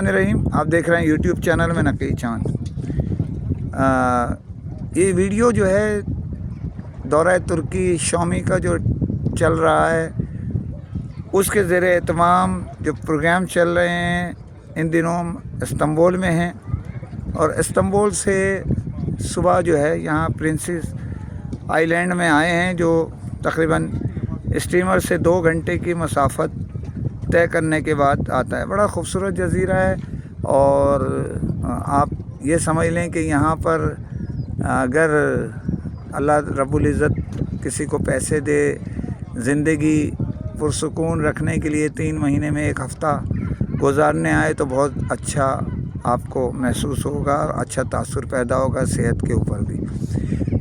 बिस्मिल्लाहिर्रहमानिर्रहीम। आप देख रहे हैं यूट्यूब चैनल में नकी चांद। ये वीडियो जो है दौरा तुर्की शॉमी का जो चल रहा है उसके ज़ेरे एहतमाम जो प्रोग्राम चल रहे हैं इन दिनों इस्तांबुल में हैं, और इस्तांबुल से सुबह जो है यहाँ प्रिंसेस आइलैंड में आए हैं, जो तकरीबन स्टीमर से 2 घंटे की मसाफत तय करने के बाद आता है। बड़ा खूबसूरत जज़ीरा है, और आप ये समझ लें कि यहाँ पर अगर अल्लाह रब्बुल इज़्ज़त किसी को पैसे दे ज़िंदगी पुरसुकून रखने के लिए 3 महीने में 1 हफ़्ता गुजारने आए तो बहुत अच्छा आपको महसूस होगा, अच्छा तासुर पैदा होगा सेहत के ऊपर भी।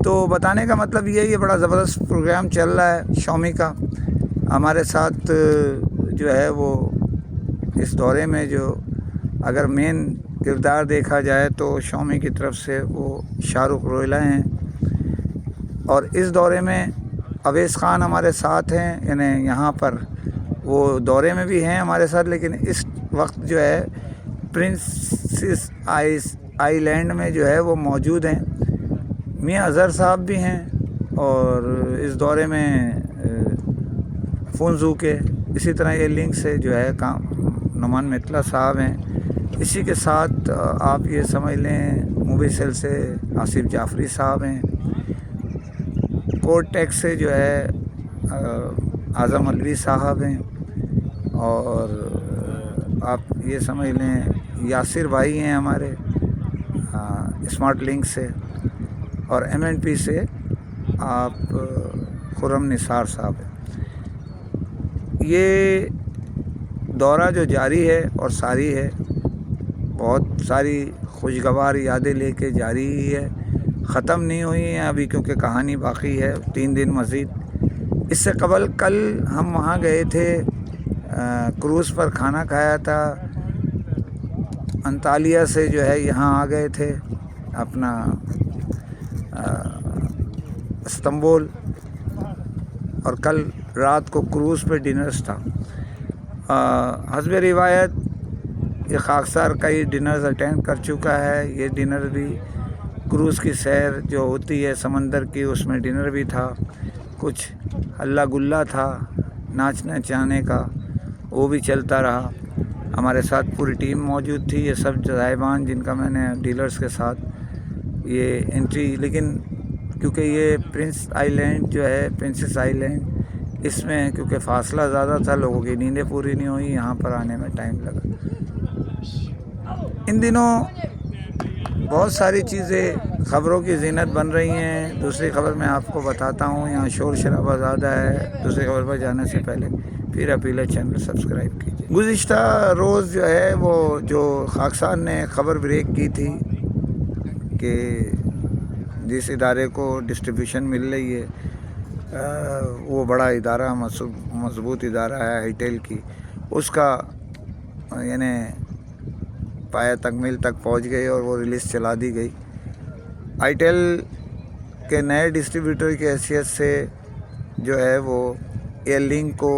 तो बताने का मतलब ये बड़ा ज़बरदस्त प्रोग्राम चल रहा है शॉमी का। हमारे साथ जो है वो इस दौरे में जो अगर मेन किरदार देखा जाए तो शॉमी की तरफ से वो शाहरुख रोहिला हैं, और इस दौरे में अवैस खान हमारे साथ हैं, यानी यहाँ पर वो दौरे में भी हैं हमारे साथ, लेकिन इस वक्त जो है प्रिंसेस आइलैंड में जो है वो मौजूद हैं। मियां अज़हर साहब भी हैं, और इस दौरे में फुनजू के इसी तरह ये लिंक से जो है काम नुमान मितला साहब हैं। इसी के साथ आप ये समझ लें मूवी सेल से आसिफ जाफरी साहब हैं, कोर्ट टैक्स से जो है आज़म अलवी साहब हैं, और आप ये समझ लें यासिर भाई हैं हमारे स्मार्ट लिंक से, और MNP से आप खुरम निसार साहब हैं। ये दौरा जो जारी है और सारी है, बहुत सारी खुशगवार यादें लेके जारी ही है, ख़त्म नहीं हुई हैं अभी, क्योंकि कहानी बाकी है 3 दिन मज़ीद। इससे कबल कल हम वहाँ गए थे, क्रूज़ पर खाना खाया था। अंतालिया से जो है यहाँ आ गए थे अपना इस्तांबुल, और कल रात को क्रूज़ पे डिनर्स था। हस्ब रिवायत ये खाकसार कई डिनर्स अटेंड कर चुका है। ये डिनर भी क्रूज़ की सैर जो होती है समंदर की, उसमें डिनर भी था, कुछ हल्ला गुल्ला था, नाचने नचाने का, वो भी चलता रहा। हमारे साथ पूरी टीम मौजूद थी, ये सब ज़ायबान जिनका मैंने डीलर्स के साथ ये एंट्री, लेकिन क्योंकि ये प्रिंसेस आइलैंड इसमें क्योंकि फ़ासला ज़्यादा था, लोगों की नींदें पूरी नहीं हुई, यहाँ पर आने में टाइम लगा। इन दिनों बहुत सारी चीज़ें ख़बरों की ज़ीनत बन रही हैं। दूसरी ख़बर मैं आपको बताता हूँ, यहाँ शोर शराबा ज़्यादा है। दूसरी ख़बर पर जाने से पहले फिर अपील है, चैनल सब्सक्राइब कीजिए। गुज़िश्ता रोज़ जो है वो जो खाकसार ने ख़बर ब्रेक की थी कि जिस इदारे को डिस्ट्रीब्यूशन मिल रही है वो बड़ा इदारा मजबूत इदारा है आईटेल की, उसका यानी पाया तकमील तक पहुंच गई और वो रिलीज़ चला दी गई। आईटेल के नए डिस्ट्रीब्यूटर की हैसियत से जो है वो एयरलिंक को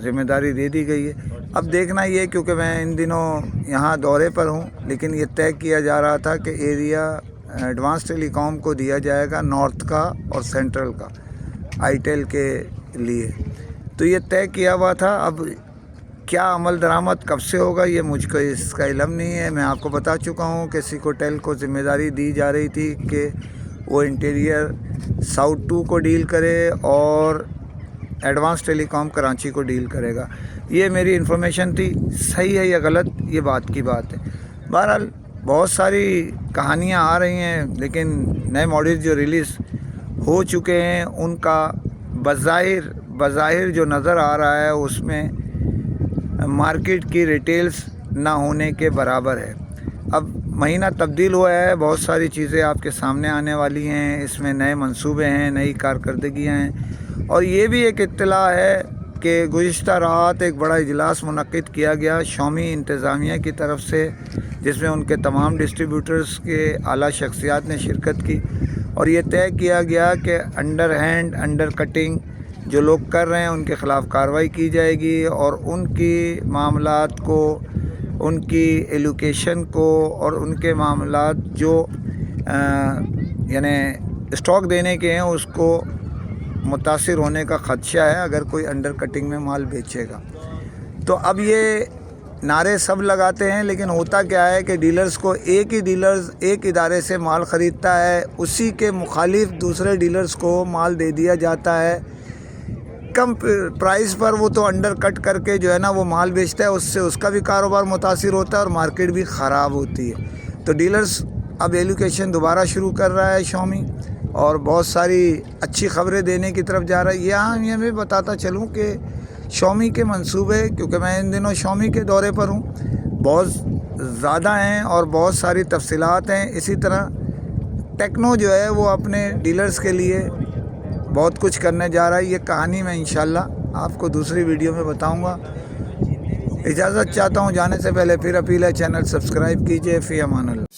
ज़िम्मेदारी दे दी गई है। अब देखना ये, क्योंकि मैं इन दिनों यहाँ दौरे पर हूँ, लेकिन ये तय किया जा रहा था कि एरिया एडवांस टेलीकॉम को दिया जाएगा, नॉर्थ का और सेंट्रल का आईटेल के लिए। तो ये तय किया हुआ था। अब क्या अमल दरामद कब से होगा ये मुझको इसका इल्म नहीं है। मैं आपको बता चुका हूँ कि सिकोटेल को ज़िम्मेदारी दी जा रही थी कि वो इंटीरियर साउथ 2 को डील करे और एडवांस टेलीकॉम कराची को डील करेगा। ये मेरी इन्फॉर्मेशन थी, सही है या गलत ये बात की बात है। बहरहाल बहुत सारी कहानियाँ आ रही हैं, लेकिन नए मॉडल जो रिलीज़ हो चुके हैं उनका बज़ाहिर जो नज़र आ रहा है उसमें मार्केट की रिटेल्स ना होने के बराबर है। अब महीना तब्दील हुआ है, बहुत सारी चीज़ें आपके सामने आने वाली हैं, इसमें नए मंसूबे हैं, नई कारकर्दगियाँ हैं। और ये भी एक इत्तला है कि गुज़िश्ता रात एक बड़ा इजलास मुनक्किद किया गया शॉमी इंतज़ामिया की तरफ से, जिसमें उनके तमाम डिस्ट्रीब्यूटर्स के आला शख्सियात ने शिरकत की, और ये तय किया गया कि अंडर कटिंग जो लोग कर रहे हैं उनके ख़िलाफ़ कार्रवाई की जाएगी, और उनकी मामलात को ان کی ایلوکیشن کو اور ان کے معاملات جو یعنی اسٹاک دینے کے ہیں اس کو متاثر ہونے کا خدشہ ہے اگر کوئی انڈر کٹنگ میں مال بیچے گا. تو اب یہ نعرے سب لگاتے ہیں، لیکن ہوتا کیا ہے کہ ڈیلرز کو ایک ادارے سے مال خریدتا ہے، اسی کے مخالف دوسرے ڈیلرز کو مال دے دیا جاتا ہے کم پرائز پر. وہ تو انڈر کٹ کر کے جو ہے نا وہ مال بیچتا ہے، اس سے اس کا بھی کاروبار متاثر ہوتا ہے اور مارکیٹ بھی خراب ہوتی ہے. تو ڈیلرز اب ایلوکیشن دوبارہ شروع کر رہا ہے شاؤمی، اور بہت ساری اچھی خبریں دینے کی طرف جا رہا ہے. یہاں یہ میں بتاتا چلوں کہ شاؤمی کے منصوبے، کیونکہ میں ان دنوں شاؤمی کے دورے پر ہوں، بہت زیادہ ہیں اور بہت ساری تفصیلات ہیں. اسی طرح ٹیکنو جو ہے وہ اپنے ڈیلرز کے لیے بہت کچھ کرنے جا رہا ہے. یہ کہانی میں انشاءاللہ آپ کو دوسری ویڈیو میں بتاؤں گا. اجازت چاہتا ہوں جانے سے پہلے، پھر اپیل ہے چینل سبسکرائب کیجئے. فی امان اللہ.